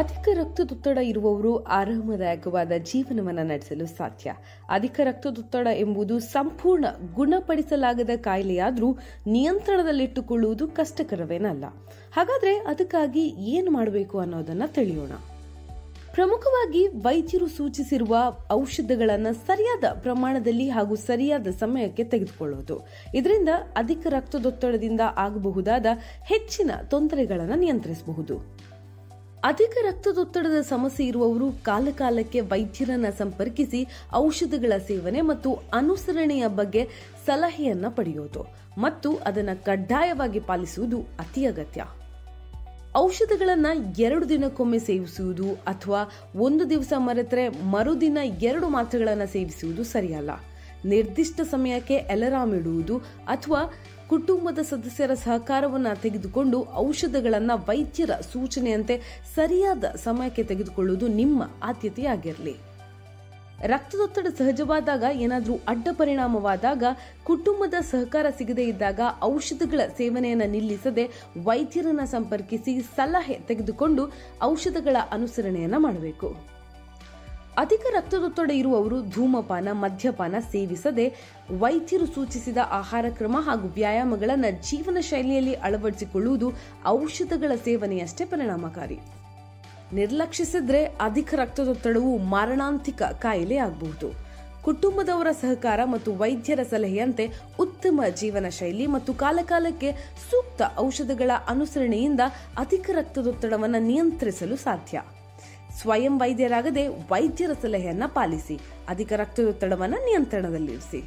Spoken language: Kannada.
ಅಧಿಕ ರಕ್ತದೊತ್ತಡ ಇರುವವರು ಆರಾಮದಾಯಕವಾದ ಜೀವನವನ್ನು ನಡೆಸಲು ಸಾಧ್ಯ. ಅಧಿಕ ರಕ್ತದೊತ್ತಡ ಎಂಬುದು ಸಂಪೂರ್ಣ ಗುಣಪಡಿಸಲಾಗದ ಕಾಯಿಲೆಯಾದರೂ ನಿಯಂತ್ರಣದಲ್ಲಿಟ್ಟುಕೊಳ್ಳುವುದು ಕಷ್ಟಕರವೇನಲ್ಲ. ಹಾಗಾದ್ರೆ ಅದಕ್ಕಾಗಿ ಏನು ಮಾಡಬೇಕು ಅನ್ನೋದನ್ನ ತಿಳಿಯೋಣ. ಪ್ರಮುಖವಾಗಿ ವೈದ್ಯರು ಸೂಚಿಸಿರುವ ಔಷಧಗಳನ್ನು ಸರಿಯಾದ ಪ್ರಮಾಣದಲ್ಲಿ ಹಾಗೂ ಸರಿಯಾದ ಸಮಯಕ್ಕೆ ತೆಗೆದುಕೊಳ್ಳುವುದು. ಇದರಿಂದ ಅಧಿಕ ರಕ್ತದೊತ್ತಡದಿಂದ ಆಗಬಹುದಾದ ಹೆಚ್ಚಿನ ತೊಂದರೆಗಳನ್ನು ನಿಯಂತ್ರಿಸಬಹುದು. ಅಧಿಕ ರಕ್ತದೊತ್ತಡದ ಸಮಸ್ಯೆ ಇರುವವರು ಕಾಲಕಾಲಕ್ಕೆ ವೈದ್ಯರನ್ನ ಸಂಪರ್ಕಿಸಿ ಔಷಧಗಳ ಸೇವನೆ ಮತ್ತು ಅನುಸರಣೆಯ ಬಗ್ಗೆ ಸಲಹೆಯನ್ನ ಪಡೆಯೋದು ಮತ್ತು ಅದನ್ನು ಕಡ್ಡಾಯವಾಗಿ ಪಾಲಿಸುವುದು ಅತಿ ಅಗತ್ಯ. ಔಷಧಗಳನ್ನ 2 ದಿನಕ್ಕೊಮ್ಮೆ ಸೇವಿಸುವುದು ಅಥವಾ 1 ದಿವಸ ಮರೆತರೆ ಮರುದಿನ 2 ಮಾತ್ರೆಗಳನ್ನು ಸೇವಿಸುವುದು ಸರಿಯಲ್ಲ. ನಿರ್ದಿಷ್ಟ ಸಮಯಕ್ಕೆ ಅಲಾರಾಂ ಇಡುವುದು ಅಥವಾ ಕುಟುಂಬದ ಸದಸ್ಯರ ಸಹಕಾರವನ್ನು ತೆಗೆದುಕೊಂಡು ಔಷಧಗಳನ್ನು ವೈದ್ಯರ ಸೂಚನೆಯಂತೆ ಸರಿಯಾದ ಸಮಯಕ್ಕೆ ತೆಗೆದುಕೊಳ್ಳುವುದು ನಿಮ್ಮ ಆದ್ಯತೆಯಾಗಿರಲಿ. ರಕ್ತದೊತ್ತಡ ಸಹಜವಾದಾಗ ಏನಾದರೂ ಅಡ್ಡ ಪರಿಣಾಮವಾದಾಗ ಕುಟುಂಬದ ಸಹಕಾರ ಸಿಗದೇ ಇದ್ದಾಗ ಔಷಧಗಳ ಸೇವನೆಯನ್ನು ನಿಲ್ಲಿಸದೆ ವೈದ್ಯರನ್ನ ಸಂಪರ್ಕಿಸಿ ಸಲಹೆ ತೆಗೆದುಕೊಂಡು ಔಷಧಗಳ ಅನುಸರಣೆಯನ್ನ ಮಾಡಬೇಕು. ಅಧಿಕ ರಕ್ತದೊತ್ತಡ ಇರುವವರು ಧೂಮಪಾನ, ಮದ್ಯಪಾನ ಸೇವಿಸದೆ ವೈದ್ಯರು ಸೂಚಿಸಿದ ಆಹಾರ ಕ್ರಮ ಹಾಗೂ ವ್ಯಾಯಾಮಗಳನ್ನು ಜೀವನ ಶೈಲಿಯಲ್ಲಿ ಅಳವಡಿಸಿಕೊಳ್ಳುವುದು ಔಷಧಗಳ ಸೇವನೆಯಷ್ಟೇ ಪರಿಣಾಮಕಾರಿ. ನಿರ್ಲಕ್ಷಿಸಿದ್ರೆ ಅಧಿಕ ರಕ್ತದೊತ್ತಡವು ಮಾರಣಾಂತಿಕ ಕಾಯಿಲೆ ಆಗಬಹುದು. ಕುಟುಂಬದವರ ಸಹಕಾರ ಮತ್ತು ವೈದ್ಯರ ಸಲಹೆಯಂತೆ ಉತ್ತಮ ಜೀವನ ಶೈಲಿ ಮತ್ತು ಕಾಲಕಾಲಕ್ಕೆ ಸೂಕ್ತ ಔಷಧಗಳ ಅನುಸರಣೆಯಿಂದ ಅಧಿಕ ರಕ್ತದೊತ್ತಡವನ್ನು ನಿಯಂತ್ರಿಸಲು ಸಾಧ್ಯ. ಸ್ವಯಂ ವೈದ್ಯರಾಗದೆ ವೈದ್ಯರ ಸಲಹೆಯನ್ನ ಪಾಲಿಸಿ ಅಧಿಕ ರಕ್ತದೊತ್ತಡವನ್ನು ನಿಯಂತ್ರಣದಲ್ಲಿರಿಸಿ.